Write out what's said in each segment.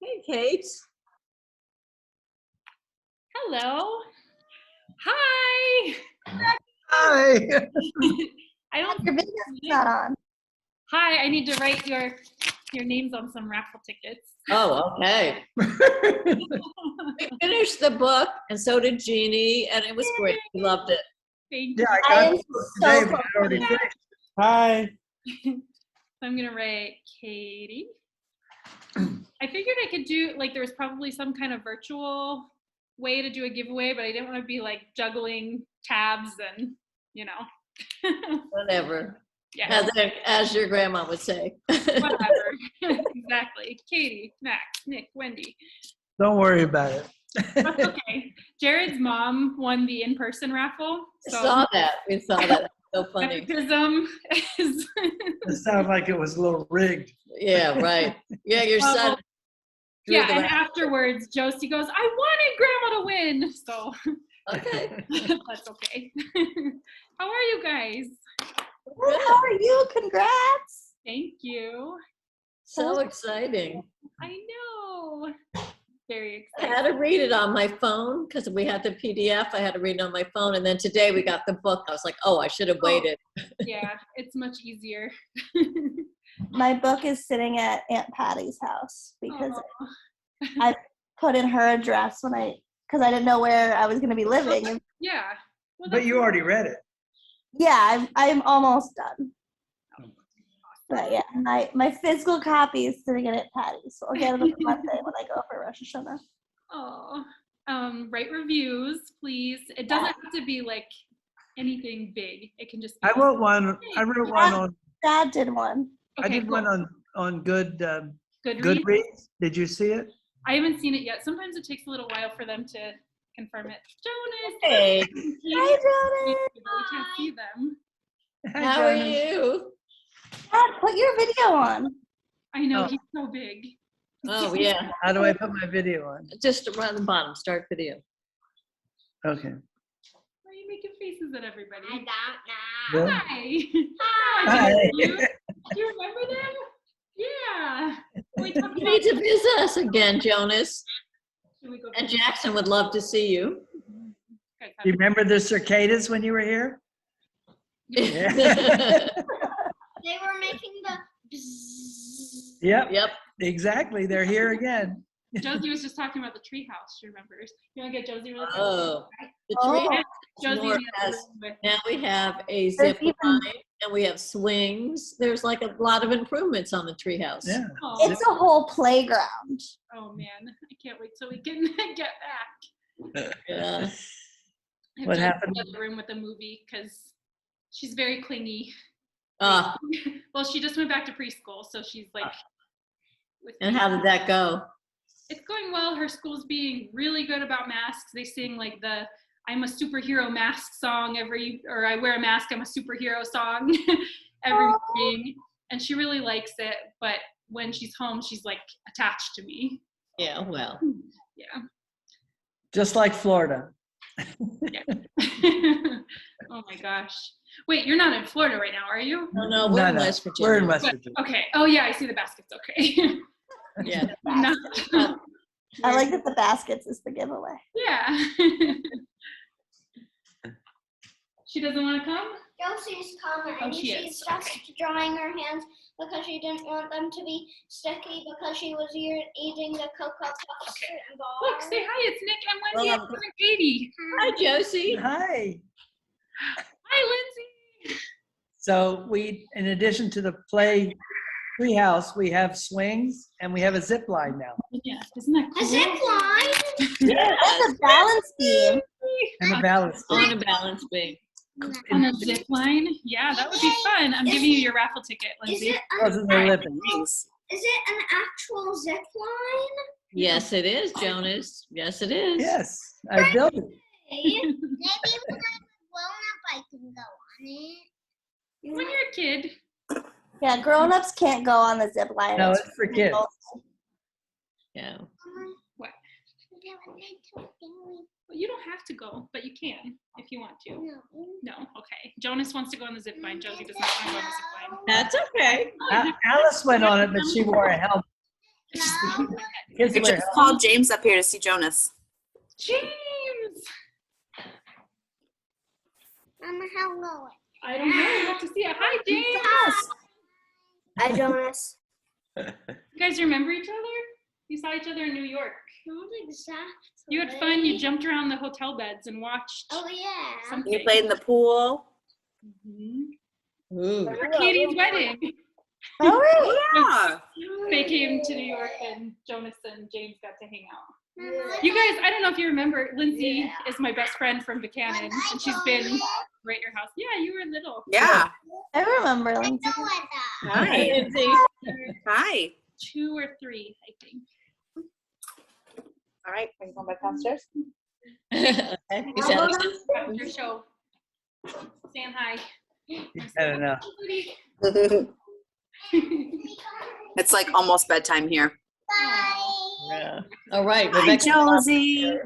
Hey, Kate. Hello. Hi. Hi. I don't. Your video's not on. Hi. I need to write your names on some raffle tickets. Oh, okay. We finished the book, and so did Jeannie, and it was great. We loved it. Thank Yeah, you. I I got am it today, so but I already confident. finished. Hi. I'm gonna write Katie. I figured I could do like there was probably some kind of virtual way to do a giveaway, but I didn't want to be like juggling tabs and Whatever. yeah, As your grandma would say. whatever. Exactly. Katie, Max, Nick, Wendy. Don't worry about it. That's okay. Jared's mom won the in-person raffle. I So saw that. We saw that. So funny. nepotism is It sounded like it was a little rigged. Yeah, right. Yeah, your Well, son. drew yeah, the and raffle. afterwards Josie goes, I wanted grandma to win. So Okay. that's okay. How are you guys? Good, how are you? Congrats. Thank you. So exciting. I know. Very I excited. had to read it on my phone because we had the PDF. I had to read it on my phone. And then today we got the book. I was like, oh, I should have waited. Yeah, it's much easier. My book is sitting at Aunt Patty's house because Aw. I put in her address because I didn't know where I was going to be living. And Yeah. Well, But that's you already read it. yeah, I'm almost done. But yeah, my physical copy is sitting at Aunt Patty's, so I'll get it on Monday when I go for Rosh Hashanah. Oh, write reviews, please. It doesn't have to be like anything big. It can just be. I wrote one on. Dad did one. I did one on Goodreads. Goodreads. Did you see it? I haven't seen it yet. Sometimes it takes a little while for them to confirm it. Jonas. Hey, Hi, Jonas. We can't see them. Hi, how are Jonas. you? Dad, put your video on. I know, Oh. he's so big. Oh, yeah. How do I put my video on? Just around the bottom, start video. Okay. Why are you making faces at everybody? I don't Good. Hi. Hi. You? Do you remember them? Yeah. We talked You about need to visit us again, Jonas. Should we go And visit? Jackson would love to see you. Guys, have You remember the cicadas when you were here? Yeah. They were making the bzzz. Yep, Yep. exactly. They're here again. Josie was just talking about the treehouse. She remembers. You want to get Josie really quick? Oh, the Oh. tree Josie more in the other has- room with now we have a zip even- line and we have swings. There's like a lot of improvements on the treehouse. Yeah. Aw. It's a whole playground. Oh man, I can't wait till we can get back. Yeah. I have What Josie happened? in the other room with the movie because she's very clingy. Ah, Well, she just went back to preschool, so she's like. With and me. how did that go? It's going well. Her school's being really good about masks. They sing like the I'm a superhero mask song or I wear a mask, I'm a superhero song every morning. And she really likes it. But when she's home, she's like attached to me. Yeah, well. Yeah. Just like Florida. Oh my gosh. Wait, you're not in Florida right now, are you? No, we're in No, West Virginia. We're in West Virginia. Okay. Oh yeah, I see the baskets. Okay. Yeah. No. I like that the baskets is the giveaway. Yeah. She doesn't want to come? Josie's coming. Oh, she She's is. just Okay. drying her hands because she didn't want them to be sticky because she was eating the Cocoa Puffs bar. Look, say hi. It's Nick and Wendy Well, and cousin Katie. Hi, Josie. Hi. Hi, Lindsay. So in addition to the treehouse, we have swings and we have a zip line now. Yeah, isn't that cool? A zip line? Yeah. That's a balance beam. And a balance On beam. a balance beam. On a zip line? Yeah, that would be fun. I'm giving you your raffle ticket, Is Lindsay. it Those are the living. is it an actual zip line? Yes, it is, Jonas. Yes, it is. Yes, I built it. Maybe when I'm grown up I can go on it. When you're a kid. Yeah, grown-ups can't go on the zip line. No, it's for kids. Yeah. What? No. Well, you don't have to go, but you can if you want to. No, okay. Jonas wants to go on the zip line. Josie does not want to go on the zip line. That's okay. Alice went on it, but she wore a helmet. No. Kids I wear just called James up here to see Jonas. James! Mama, how going? I don't know. We'll have to see it. Hi, James! Hi, Jonas. You guys remember each other? You saw each other in New York. Not exactly. You had fun. You jumped around the hotel beds and watched Oh, yeah. something. You played in the pool. Mhm. Ooh. For Katie's wedding. Oh, Yeah. They came to New York and Jonas and James got to hang out. Mama, You guys, I don't know if you remember, Lindsay is my best friend from Buchanan, and she's been right at your house. Yeah, you were little. Yeah. I remember Lindsay. Hi. Lindsay. Hi. 2 or 3, I think. All right. Are you going back downstairs? Okay, you sound- After your show. Saying hi. I don't know. It's like almost bedtime here. Bye. Yeah. All right, Hi, Rebecca. Josie.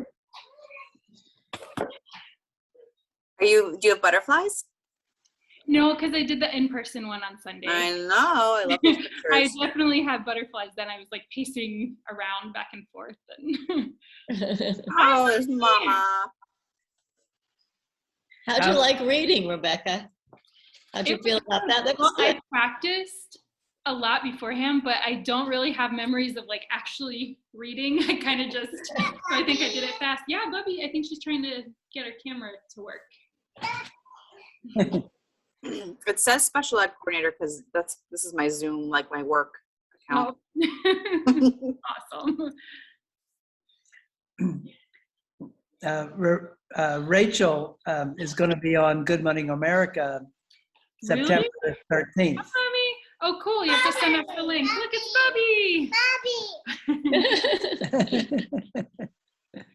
Do you have butterflies? No, because I did the in-person one on Sunday. I know. I love those I pictures. definitely had butterflies then. I was like pacing around back and forth. And Oh, there's Mama. How'd you like reading, Rebecca? How'd you feel about that? That was Well, I good. practiced a lot beforehand, but I don't really have memories of like actually reading. I kind of just, so I think I did it fast. Yeah, Bubby, I think she's trying to get her camera to work. It says special ed coordinator because this is my Zoom, like my work account. Oh. Awesome. Rachel is going to be on Good Morning America September the 13th. Hi, Mommy. Oh, cool. You have to send us the link. Look, it's Bubby.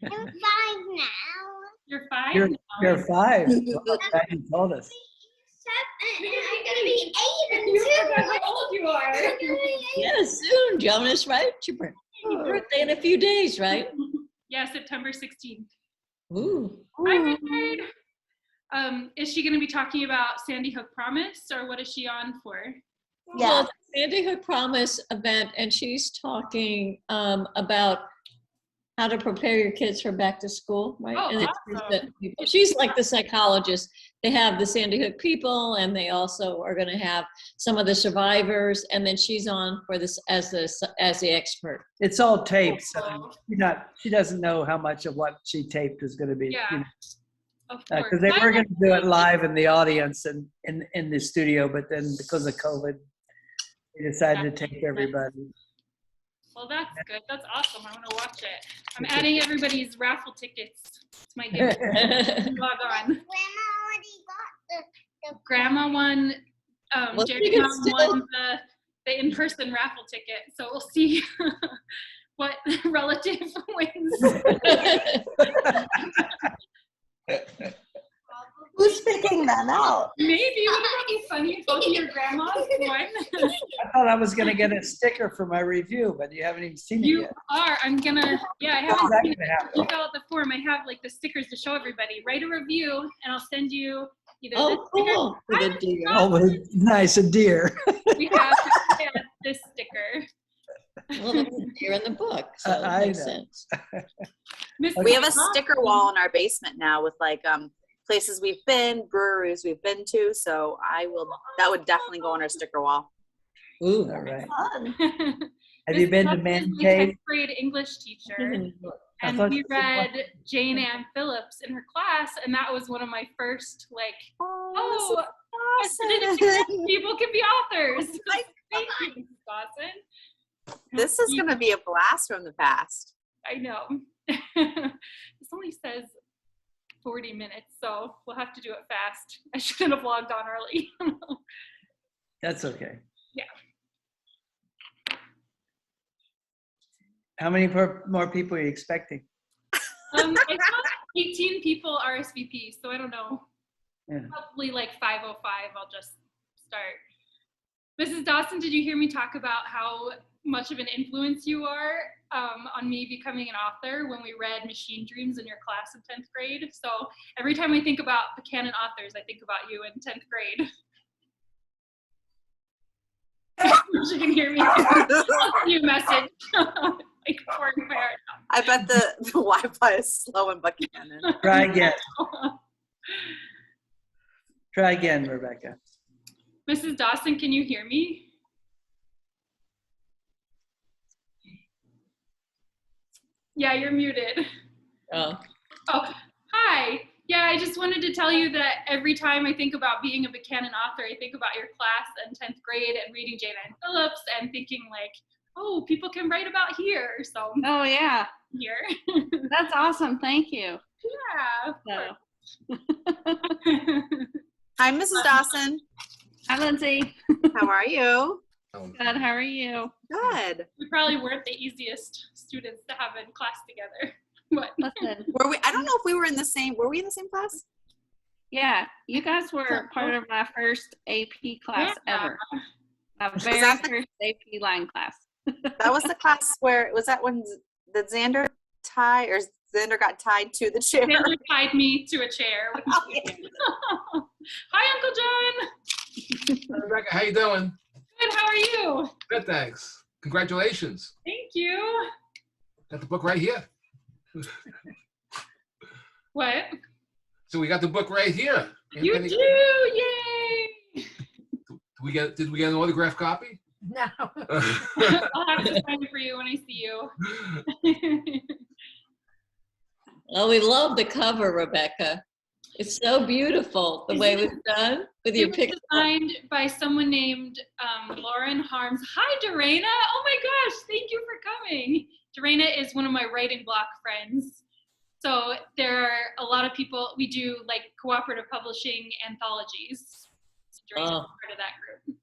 I'm 5 now. You're 5? You're 5. Well, glad you told us. 7. I'm gonna be 8 and You 2. forgot how old you are. I'm gonna be 8. Yeah, soon, Jonas, right? Your birthday in a few days, right? Yeah, September 16th. Ooh. Hi, Richard. Is she going to be talking about Sandy Hook Promise, or what is she on for? Yeah. Well, the Sandy Hook Promise event, and she's talking about how to prepare your kids for back to school, right? Oh, And awesome. she's like the psychologist. They have the Sandy Hook people, and they also are going to have some of the survivors, and then she's on for this as the expert. It's all taped, so she doesn't know how much of what she taped is going to be. Yeah, of course. Because they were going to do it live in the audience and in the studio, but then because of COVID, they decided to tape everybody. Well, that's good. That's awesome. I want to watch it. I'm adding everybody's raffle tickets to my gift. Log on. Grandma already got the Grandma won, Well, Jerry you can Mom still- won the in-person raffle ticket. So we'll see what relative wins. Who's picking them out? Maybe. Wouldn't that be funny if both of your grandmas won? I thought I was going to get a sticker for my review, but you haven't even seen it You yet. are. I haven't How's seen that it. gonna happen? You fill out the form. I have like the stickers to show everybody. Write a review and I'll send you either Oh, this sticker. cool. With a deer. Oh, well, nice, a deer. We have this sticker. Well, there's a deer in the book, so it I makes know. sense. Miss We have a Mom, sticker wall in our basement now with like places we've been, breweries we've been to. So that would definitely go on our sticker wall. Ooh. All right. Fun. Have you Miss been to Mom Man is my Cave? 10th grade English teacher. I And thought we you said what? read Jane Ann Phillips in her class, and that was one of my first like, oh, I didn't think people can be authors. Thank you, Mrs. Dawson. This is going to be a blast from the past. I know. This only says 40 minutes, so we'll have to do it fast. I should have logged on early. That's okay. Yeah. How many more people are you expecting? I saw 18 people RSVP, so I don't know. Yeah. Probably like 5:05, I'll just start. Mrs. Dawson, did you hear me talk about how much of an influence you are on me becoming an author when we read Machine Dreams in your class in 10th grade? So every time I think about Buchanan authors, I think about you in 10th grade. She can hear me. I'll send you a message. Like pouring my heart out. I bet the Wi-Fi is slow in Buchanan. Try again. Try again, Rebecca. Mrs. Dawson, can you hear me? Yeah, you're muted. Oh, Oh, hi. Yeah, I just wanted to tell you that every time I think about being a Buchanan author, I think about your class and 10th grade and reading Jane Ann Phillips and thinking like, oh, people can write about here. So Oh, yeah. here. That's awesome. Thank you. Yeah. Of So, course. Hi, Mrs. Dawson. hi, Lindsay. How are you? Good. How are you? Good. We probably weren't the easiest students to have in class together. But Listen, Were we? I don't know if we were in the same. Were we in the same class? yeah, you guys were part of my first AP class Yeah. ever. My Was very that the- first AP line class. That was the class where was that when the Xander tie or Xander got tied to the chair? Taylor tied me to a chair. With Oh, yeah. Hi, Uncle John. Rebecca, how you doing? Good. How are you? Good, thanks. Congratulations. Thank you. Got the book right here. What? So we got the book right here. You Any- do! Yay! Did we get an autographed copy? No. I'll have to sign it for you when I see you. well, we love the cover, Rebecca. It's so beautiful the way it was done with your It was picture. designed by someone named Lauren Harms. Hi, Dorena. Oh my gosh, thank you for coming. Dorena is one of my writing block friends. So there are a lot of people, we do like cooperative publishing anthologies. So Dorena's Oh. part of that group.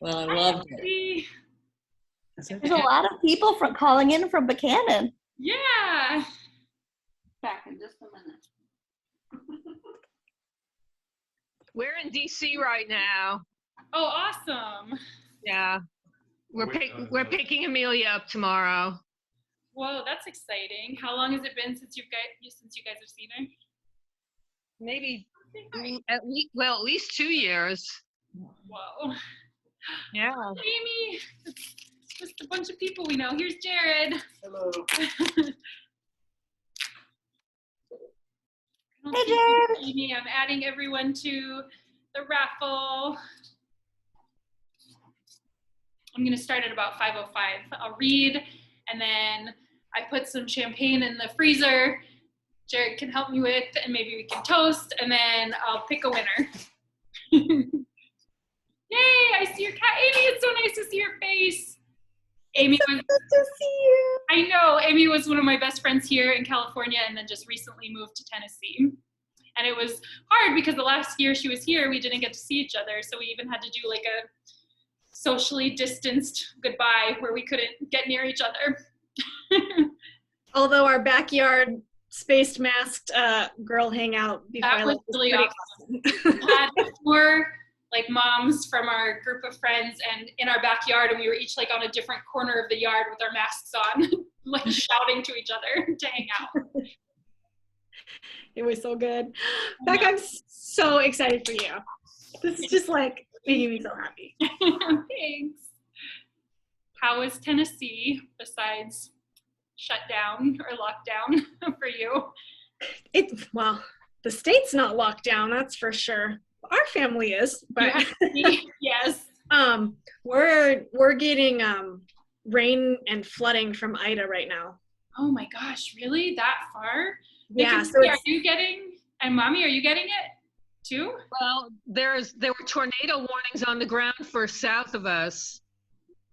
Well, I loved it. Hi. There's a lot of people from calling in from Buchanan. Yeah. Back in just a minute. We're in DC right now. Oh, awesome. Yeah. We're picking Amelia up tomorrow. Whoa, that's exciting. How long has it been since you guys have seen her? Maybe at least 2 years. Whoa. Yeah. Amy, it's just a bunch of people we know. Here's Jared. Hello. Hey, Jared. Amy, I'm adding everyone to the raffle. I'm gonna start at about 5:05. I'll read, and then I put some champagne in the freezer. Jared can help me with, and maybe we can toast, and then I'll pick a winner. Yay, I see your cat. Amy, it's so nice to see your face. Amy was, Good to see you. I know, Amy was one of my best friends here in California and then just recently moved to Tennessee. And it was hard because the last year she was here, we didn't get to see each other. So we even had to do like a socially distanced goodbye where we couldn't get near each other. Although our backyard spaced masked girl hangout before I That was left really pretty awesome. We had 4 like moms from our group of friends and in our backyard, and we were each like on a different corner of the yard with our masks on, like shouting to each other to hang out. It was so good. Beck, I'm so excited for you. This is just like making me so happy. Thanks. How is Tennessee besides shut down or locked down for you? Well, the state's not locked down, that's for sure. Our family is, but Yes. we're getting rain and flooding from Ida right now. Oh my gosh, really? That far? Yeah, Because, so are it's, you getting, and Mommy, are you getting it too? Well, there were tornado warnings on the ground for south of us.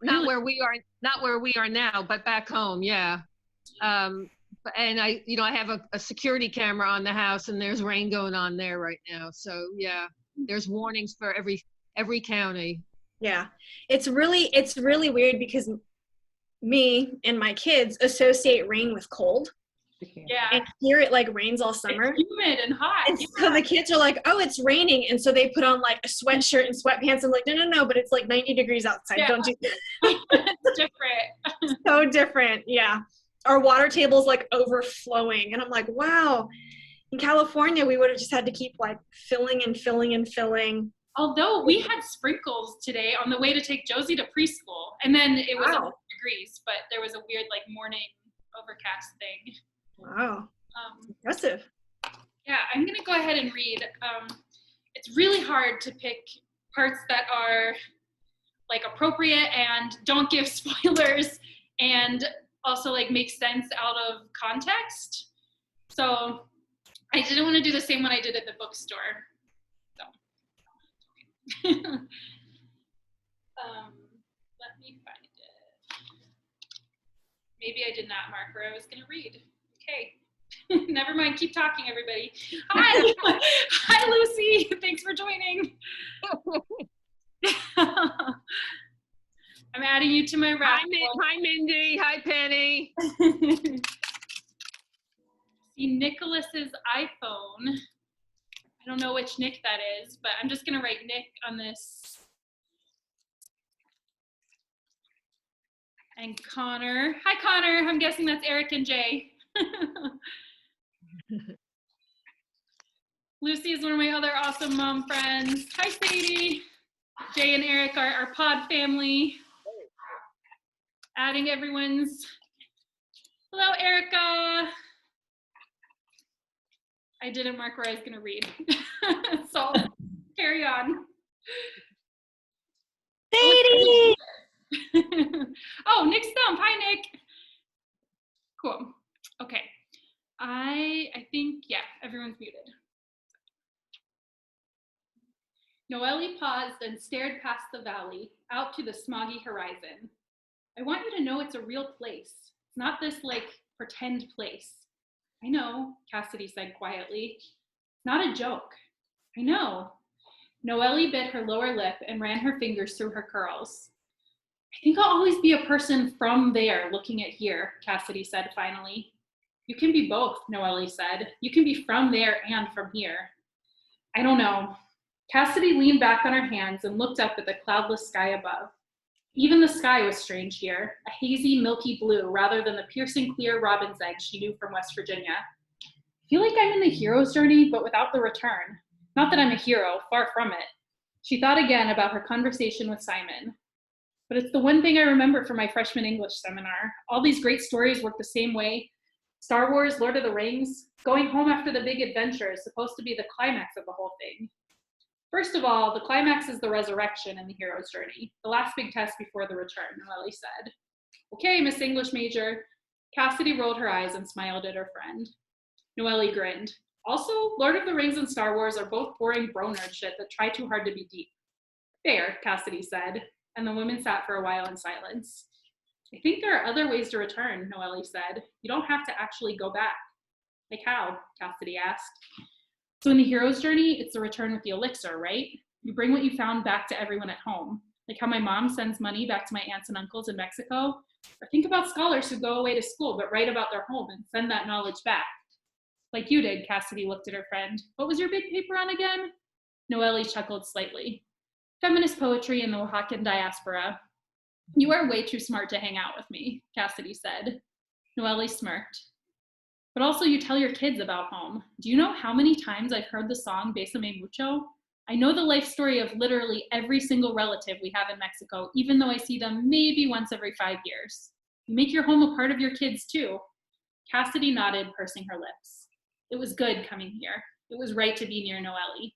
Not where we are now, but back home, yeah. And I have a security camera on the house, and there's rain going on there right now. So yeah, there's warnings for every county. yeah, it's really weird because me and my kids associate rain with cold, Yeah. and here it like rains all summer. It's humid and hot. And so the kids are like, oh, it's raining. And so they put on like a sweatshirt and sweatpants. I'm like, no, but it's like 90 degrees outside. Yeah. Don't do It's different. so different. Yeah. Our water table's like overflowing. And I'm like, wow. In California, we would have just had to keep like filling and filling and filling. Although we had sprinkles today on the way to take Josie to preschool, and then it was Wow. 100 degrees, but there was a weird like morning overcast thing. Wow. Impressive. Yeah, I'm gonna go ahead and read. It's really hard to pick parts that are like appropriate and don't give spoilers and also like make sense out of context. So I didn't want to do the same one I did at the bookstore. So let me find it. Maybe I did not mark where I was gonna read. Okay. Never mind. Keep talking, everybody. Hi. Hi, Lucy. Thanks for joining. I'm adding you to my raffle. Hi, Mindy. Hi, Penny. See Nicholas's iPhone. I don't know which Nick that is, but I'm just going to write Nick on this. And Connor. Hi, Connor. I'm guessing that's Eric and Jay. Lucy is one of my other awesome mom friends. Hi, Sadie. Jay and Eric are our pod family. Adding everyone's. Hello, Erica. I didn't mark where I was going to read. So carry on. Sadie! Oh, Nick Stump. Hi, Nick. Cool. Okay. I think, yeah, everyone's muted. Noelle paused and stared past the valley, out to the smoggy horizon. I want you to know it's a real place. It's not this, like, pretend place. I know, Cassidy said quietly. It's not a joke. I know. Noelle bit her lower lip and ran her fingers through her curls. I think I'll always be a person from there looking at here, Cassidy said finally. You can be both, Noelle said. You can be from there and from here. I don't know. Cassidy leaned back on her hands and looked up at the cloudless sky above. Even the sky was strange here, a hazy, milky blue rather than the piercing clear robin's egg she knew from West Virginia. I feel like I'm in the hero's journey, but without the return. Not that I'm a hero, far from it. She thought again about her conversation with Simon. But it's the one thing I remember from my freshman English seminar. All these great stories work the same way. Star Wars, Lord of the Rings, going home after the big adventure is supposed to be the climax of the whole thing. First of all, the climax is the resurrection in the hero's journey, the last big test before the return, Noelle said. Okay, Miss English major. Cassidy rolled her eyes and smiled at her friend. Noelle grinned. Also, Lord of the Rings and Star Wars are both boring bro-nerd shit that try too hard to be deep. Fair, Cassidy said, and the women sat for a while in silence. I think there are other ways to return, Noelle said. You don't have to actually go back. Like how? Cassidy asked. So in the hero's journey, it's the return with the elixir, right? You bring what you found back to everyone at home. Like how my mom sends money back to my aunts and uncles in Mexico. Or think about scholars who go away to school but write about their home and send that knowledge back. Like you did, Cassidy looked at her friend. What was your big paper on again? Noelle chuckled slightly. Feminist poetry in the Oaxacan diaspora. You are way too smart to hang out with me, Cassidy said. Noelle smirked. But also you tell your kids about home. Do you know how many times I've heard the song Bésame Mucho? I know the life story of literally every single relative we have in Mexico, even though I see them maybe once every 5 years. You make your home a part of your kids too. Cassidy nodded, pursing her lips. It was good coming here. It was right to be near Noelle.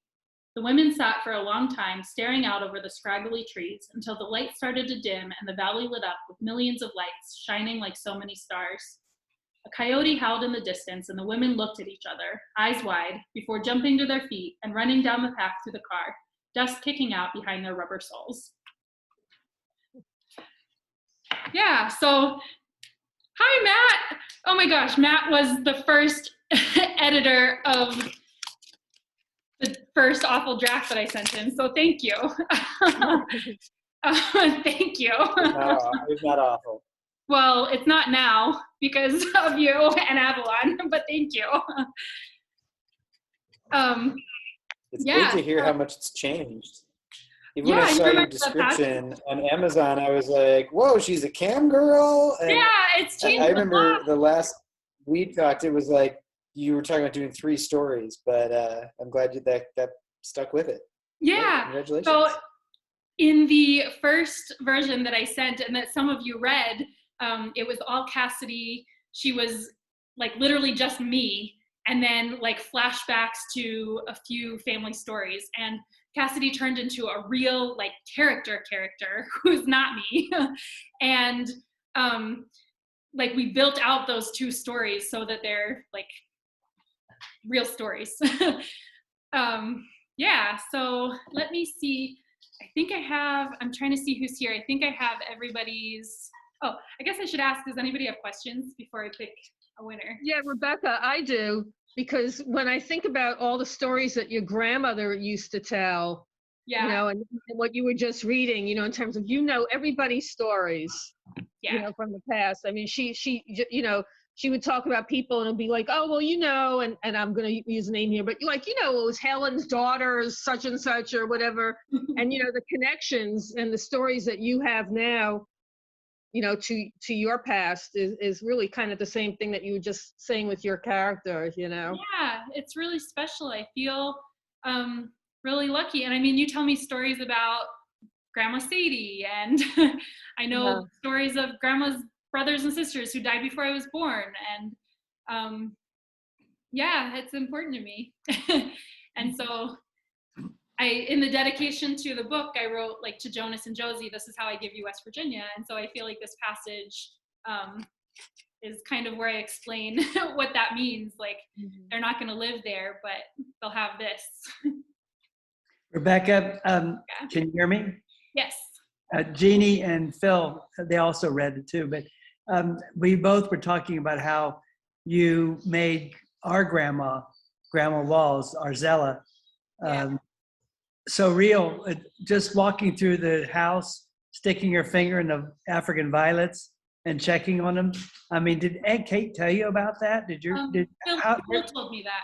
The women sat for a long time, staring out over the scraggly trees until the light started to dim and the valley lit up with millions of lights shining like so many stars. A coyote howled in the distance and the women looked at each other, eyes wide, before jumping to their feet and running down the path to the car, dust kicking out behind their rubber soles. Yeah, so, hi, Matt. Oh my gosh, Matt was the first editor of the first awful draft that I sent him, so thank you. Thank you. No, it's not awful. Well, it's not now because of you and Avalon, but thank you. It's yeah, great to hear how much it's changed. Even yeah, when I saw your remember the description on Amazon, I was like, whoa, she's a cam girl? And yeah, it's changed. I remember the last we talked, it was like you were talking about doing 3 stories, but I'm glad that stuck with it. Yeah. Congratulations. So in the first version that I sent and that some of you read, it was all Cassidy. She was like literally just me, and then like flashbacks to a few family stories. And Cassidy turned into a real like character who's not me. And like we built out those two stories so that they're like real stories. Yeah, so let me see. I think I'm trying to see who's here. I think I have everybody's. Oh, I guess I should ask, does anybody have questions before I pick a winner? Yeah, Rebecca, I do, because when I think about all the stories that your grandmother used to tell, Yeah. you know, and what you were just reading, you know, in terms of, you know, everybody's stories, Yeah. you know, from the past. I mean, she, you know, she would talk about people and it'd be like, oh, well, you know, and I'm going to use a name here, but like, you know, it was Helen's daughter's such and such or whatever. And, you know, the connections and the stories that you have now, you know, to your past is really kind of the same thing that you were just saying with your character, you know? Yeah, it's really special. I feel really lucky. And I mean, you tell me stories about Grandma Sadie, and I know stories of Grandma's brothers and sisters who died before I was born. And yeah, it's important to me. And so in the dedication to the book, I wrote like, to Jonas and Josie, this is how I give you West Virginia. And so I feel like this passage is kind of where I explain what that means. Like, they're not going to live there, but they'll have this. Rebecca, can you hear me? Yes. Jeannie and Phil, they also read it too, but we both were talking about how you made our Grandma Walls, Arzella, so real. Just walking through the house, sticking your finger in the African violets and checking on them. I mean, did Aunt Kate tell you about that? Phil told me that.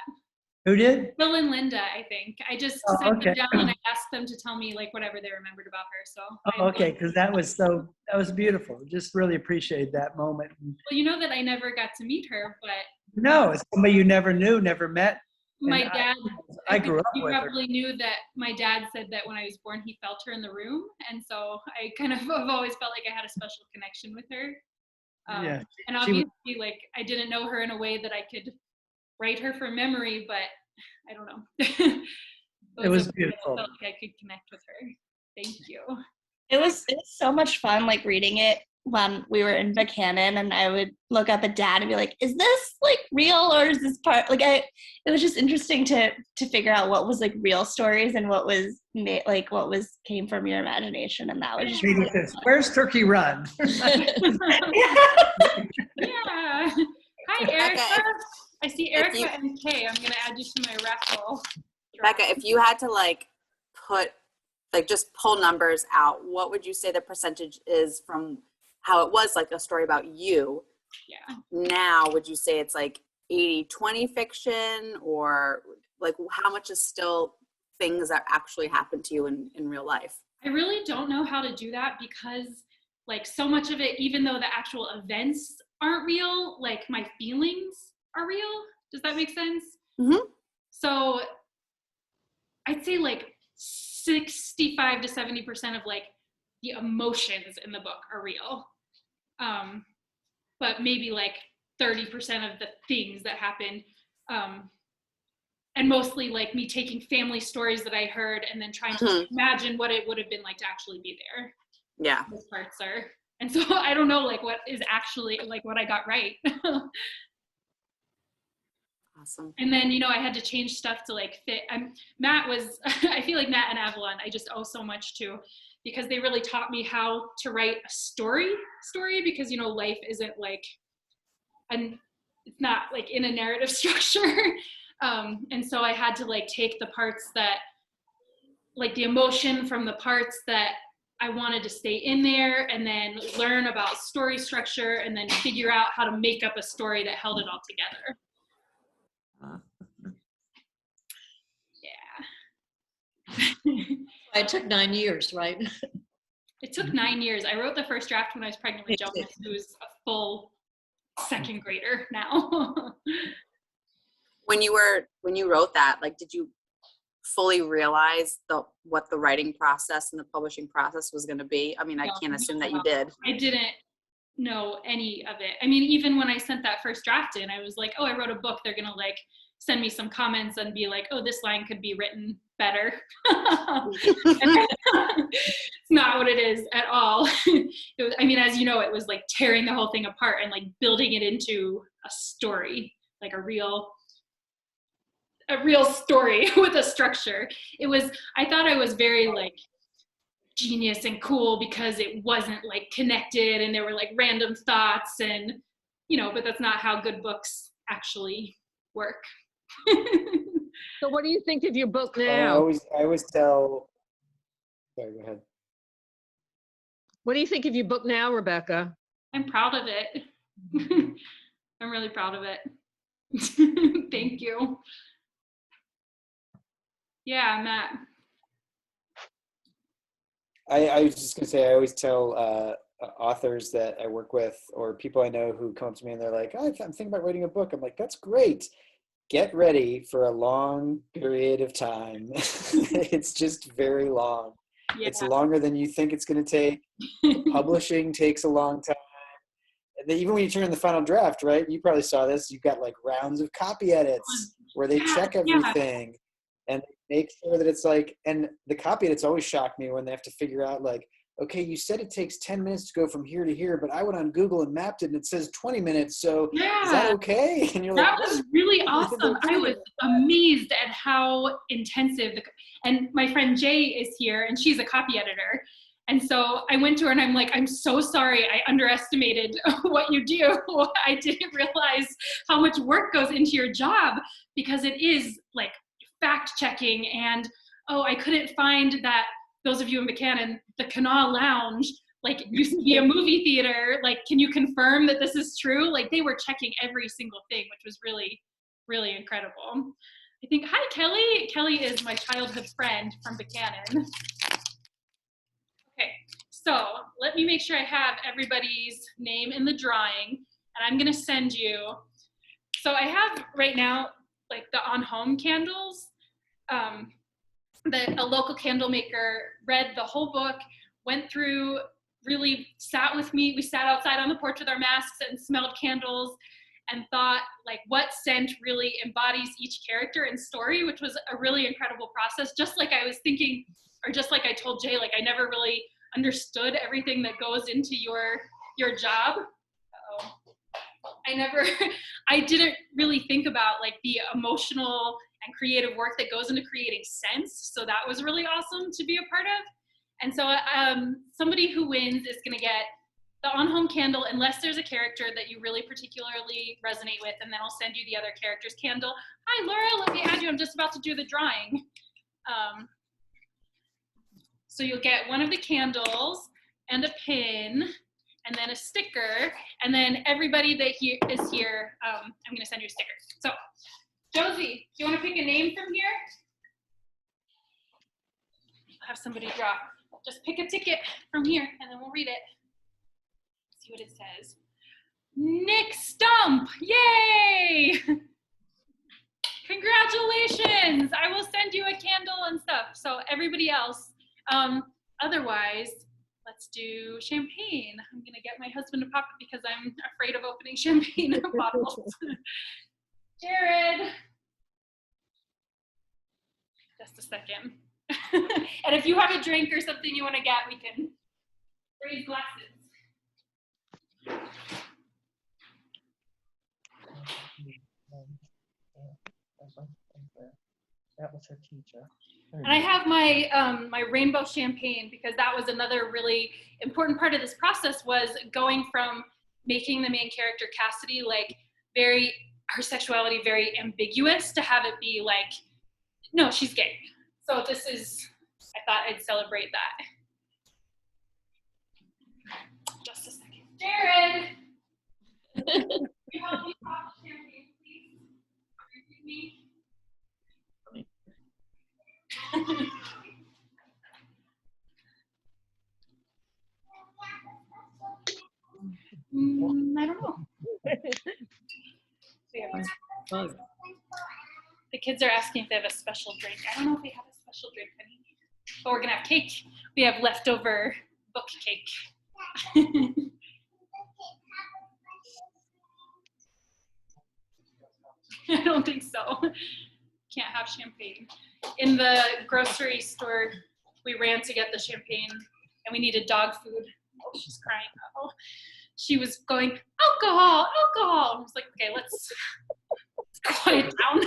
Who did? Phil and Linda, I think. I just sat them down and I asked them to tell me like whatever they remembered about her. So. Okay, because that was beautiful. Just really appreciate that moment. Well, you know that I never got to meet her, but. No, it's somebody you never knew, never met. My dad, I grew up you with her. probably knew that my dad said that when I was born, he felt her in the room. And so I kind of have always felt like I had a special connection with her. Yeah. And obviously, like, I didn't know her in a way that I could write her from memory, but I don't know. It was beautiful. I felt like I could connect with her. Thank you. It was so much fun, like reading it when we were in Buchanan, and I would look up at Dad and be like, "Is this like real, or is this part?" Like, it was just interesting to figure out what was like real stories and what was came from your imagination, and that was just. Really Where's Turkey Run? Yeah. Hi, Erica. I see Erica and Kay. I'm gonna add you to my raffle. Becca, if you had to like just pull numbers out, what would you say the percentage is from how it was like a story about you? Yeah. Now, would you say it's like 80-20 fiction, or like how much is still things that actually happen to you in real life? I really don't know how to do that because like so much of it, even though the actual events aren't real, like my feelings are real. Does that make sense? Mm-hmm. So I'd say like 65 to 70% of like the emotions in the book are real. But maybe like 30% of the things that happened. And mostly like me taking family stories that I heard and then trying to imagine what it would have been like to actually be there. Yeah. Those parts are. And so I don't know like what is actually like what I got right. Awesome. And then, you know, I had to change stuff to like fit. Matt was, I feel like Matt and Avalon, I just owe so much to, because they really taught me how to write a story, because, you know, life isn't like, it's not like in a narrative structure. And so I had to like take the parts that, like the emotion from the parts that I wanted to stay in there, and then learn about story structure, and then figure out how to make up a story that held it all together. It took 9 years, right? It took 9 years. I wrote the first draft when I was pregnant with Jonas, who's a full second grader now. When you wrote that, like, did you fully realize what the writing process and the publishing process was going to be? I mean, I No, can't assume that no. you did. I didn't know any of it. I mean, even when I sent that first draft in, I was like, oh, I wrote a book. They're going to like send me some comments and be like, oh, this line could be written better. It's not what it is at all. It was, I mean, as you know, it was like tearing the whole thing apart and like building it into a story, like a real story with a structure. It was, I thought I was very like genius and cool because it wasn't like connected and there were like random thoughts and, you know, but that's not how good books actually work. So what do you think of your book I now? always tell. Sorry, go ahead. What do you think of your book now, Rebecca? I'm proud of it. I'm really proud of it. Thank you. Yeah, Matt. I was just gonna say, I always tell authors that I work with or people I know who come up to me and they're like, oh, I'm thinking about writing a book. I'm like, that's great. Get ready for a long period of time. It's just very long. Yeah. It's longer than you think it's going to take. Publishing takes a long time. And then even when you turn in the final draft, right? You probably saw this. You've got like rounds of copy edits where they check everything and make sure that it's like, and the copy edits always shock me when they have to figure out like, okay, you said it takes 10 minutes to go from here to here, but I went on Google and mapped it and it says 20 minutes. So is that okay? And you're that like, was really awesome. I was amazed at how intensive, and my friend Jay is here and she's a copy editor. And so I went to her and I'm like, I'm so sorry. I underestimated what you do. I didn't realize how much work goes into your job because it is like fact checking and, oh, I couldn't find that. Those of you in Buchanan, the Canal Lounge, like used to be a movie theater. Like, can you confirm that this is true? Like they were checking every single thing, which was really, really incredible. I think, hi, Kelly. Kelly is my childhood friend from Buchanan. Okay, so let me make sure I have everybody's name in the drawing and I'm gonna send you. So I have right now, like the On Home candles. That a local candle maker read the whole book, went through, really sat with me. We sat outside on the porch with our masks and smelled candles and thought like what scent really embodies each character and story, which was a really incredible process. Just like I was thinking, or just like I told Jay, like I never really understood everything that goes into your job. I didn't really think about like the emotional and creative work that goes into creating sense. So that was really awesome to be a part of. And so somebody who wins is gonna get the On Home candle, unless there's a character that you really particularly resonate with, and then I'll send you the other character's candle. Hi, Laura, let me add you. I'm just about to do the drawing. So you'll get one of the candles and a pin, and then a sticker, and then everybody that is here, I'm gonna send you a sticker. So, Josie, do you wanna pick a name from here? I'll have somebody draw. Just pick a ticket from here, and then we'll read it. Let's see what it says. Nick Stump, yay! Congratulations, I will send you a candle and stuff. So everybody else, otherwise, let's do champagne. I'm gonna get my husband to pop it because I'm afraid of opening champagne bottles. Jared. Just a second. And if you have a drink or something you wanna get, we can raise glasses. That was her teacher. And I have my my rainbow champagne because that was another really important part of this process, was going from making the main character Cassidy like her sexuality very ambiguous to have it be like, no, she's gay. So this is, I thought I'd celebrate that. Just a second. Jared! Can you help me pop the champagne, please? Repeat me. I don't know. The kids are asking if they have a special drink. I don't know if they have a special drink, honey, but we're gonna have cake. We have leftover book cake. I don't think so. Can't have champagne. In the grocery store, we ran to get the champagne and we needed dog food. Oh, she's crying. Oh, she was going, alcohol, alcohol. I was like, okay, let's quiet down.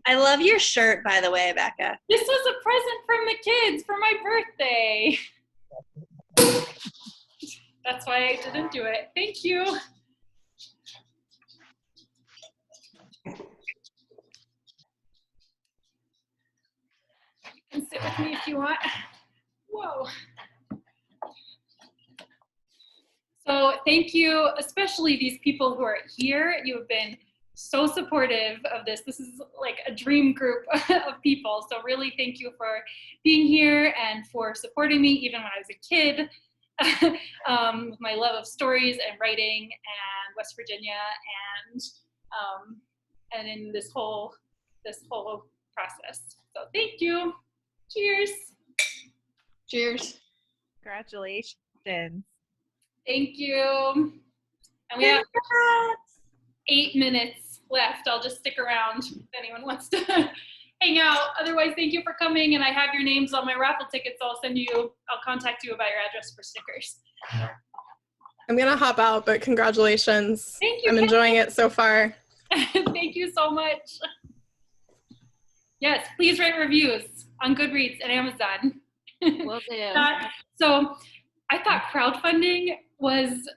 I love your shirt, by the way, Becca. This was a present from the kids for my birthday. That's why I didn't do it. Thank you. You can sit with me if you want. Whoa. So thank you, especially these people who are here. You have been so supportive of this. This is like a dream group of people. So really thank you for being here and for supporting me even when I was a kid. With my love of stories and writing and West Virginia and in this whole process. So thank you. Cheers. Cheers. Congratulations. Thank you. And we have 8 minutes left. I'll just stick around if anyone wants to hang out. Otherwise, thank you for coming. And I have your names on my raffle tickets. So I'll contact you about your address for stickers. I'm gonna hop out, but congratulations. Thank you. I'm enjoying it so far. Thank you so much. Yes, please write reviews on Goodreads and Amazon. Will do. So I thought crowdfunding was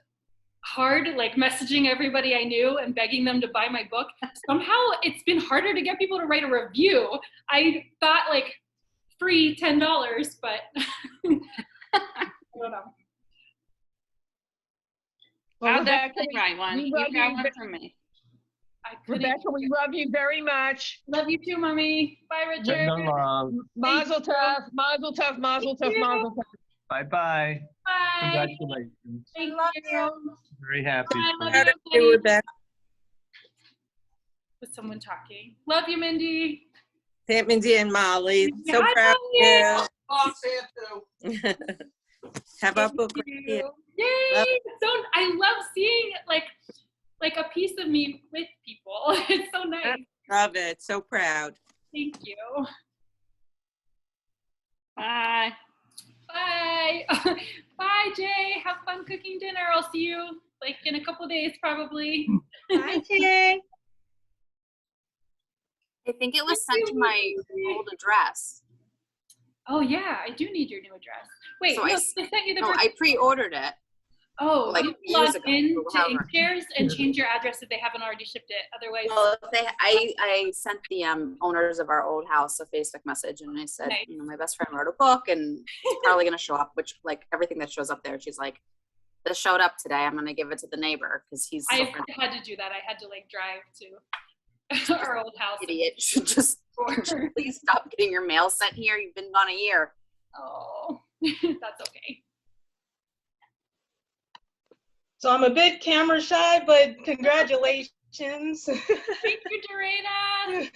hard, like messaging everybody I knew and begging them to buy my book. Somehow it's been harder to get people to write a review. I thought like free $10, but I don't know. I'll Rebecca, definitely write one. You love got you. one from me. Rebecca, we love you very much. Love you too, Mommy. Bye, Richard. Mazel tov, mazel tov, mazel tov, mazel tov. Bye-bye. Bye. Congratulations. Thank you. Very happy. Bye, for love you. you, Mindy. With someone talking. Love you, Mindy. Aunt Mindy and Molly. So Hi, proud Molly. of Oh, Santa. you. Have our book right here. Yay! Love- I love seeing like a piece of me with people. It's so nice. Love it. So proud. Thank you. Bye. Bye. Bye, Jay. Have fun cooking dinner. I'll see you like in a couple days probably. Bye, Jay. I think it was sent to my old address. Oh yeah, I do need your new address. Wait, So look, I they sent you the No, birth- I pre-ordered it. Oh, like you years log ago, in or to however. Inkshare and change your address if they haven't already shipped it. Otherwise, Well, I sent the owners of our old house a Facebook message, and I said, Nice. my best friend wrote a book, and it's probably gonna show up. Which, like, everything that shows up there, she's like, "This showed up today. I'm gonna give it to the neighbor because he's so I had to do that. I had to like drive to our old house. idiot. Should just could you please stop getting your mail sent here. You've been gone a year." Oh, that's okay. So I'm a bit camera shy, but congratulations. Thank you, Dorena.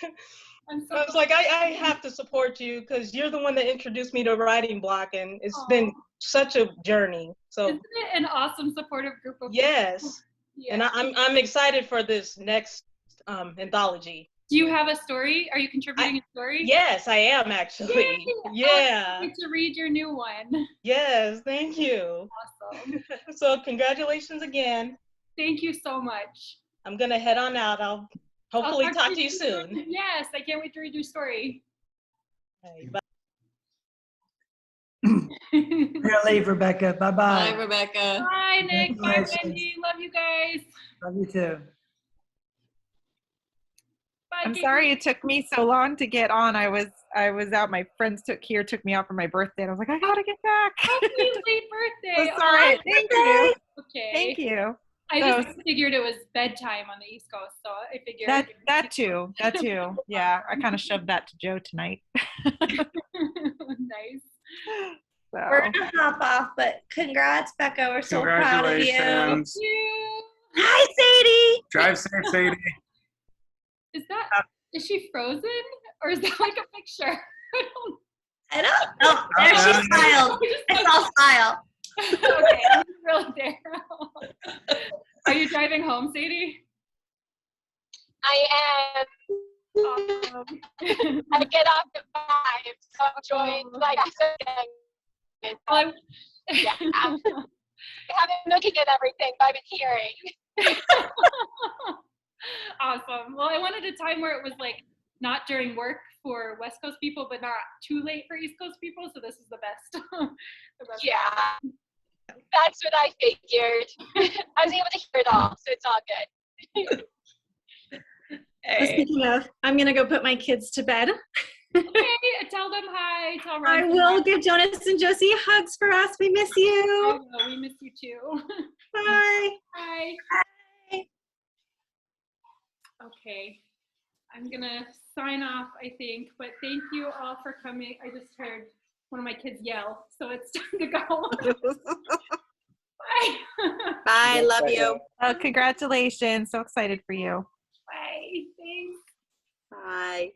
I'm so I was like, I have to support you because you're the one that introduced me to writing block, and it's been such a journey. So Isn't it an awesome supportive group of yes, people? Yeah. and I'm excited for this next anthology. Do you have a story? Are you contributing a story? Yes, I am actually. Yay! Yeah. I get to read your new one. Yes, thank you. Awesome. So congratulations again. Thank you so much. I'm gonna head on out. I'll hopefully I'll talk to you soon. Yes, I can't wait to read your story. Bye. We're gonna leave, Rebecca. Bye-bye. Bye, Rebecca. Bye, Nick. Bye, Congratulations. Wendy. Love you guys. Love you too. Bye, I'm Katie. sorry it took me so long to get on. I was out. My friends took me out for my birthday, and I was like, I gotta get back. Happy late birthday. That's all right. Thank you. Okay. Thank you. I So- just figured it was bedtime on the East Coast, so I figured. That too. Yeah, I kind of shoved that to Joe tonight. Nice. So. We're gonna hop off, but congrats, Becca. We're so proud of you. Congratulations. You. Hi, Sadie. Drive safe, Sadie. Is she frozen or is that like a picture? I don't know. There she smiled. I saw smile. Okay, I'm really there. Are you driving home, Sadie? I am. Awesome. I get off at 5, so I'm joined like I said. Yeah, I haven't been looking at everything, but I've been hearing. Awesome. Well, I wanted a time where it was like not during work for West Coast people, but not too late for East Coast people. So this is the best. Yeah, that's what I figured. I was able to hear it all, so it's all good. Well, speaking of, I'm gonna go put my kids to bed. Okay, tell them hi. Tell Ron. I will give Jonas and Josie hugs for us. We miss you. I know, we miss you too. Bye. Bye. Okay, I'm gonna sign off, I think, but thank you all for coming. I just heard one of my kids yell, so it's time to go. Bye. Bye. Love you. Oh, congratulations. So excited for you. Bye. Thanks. Bye.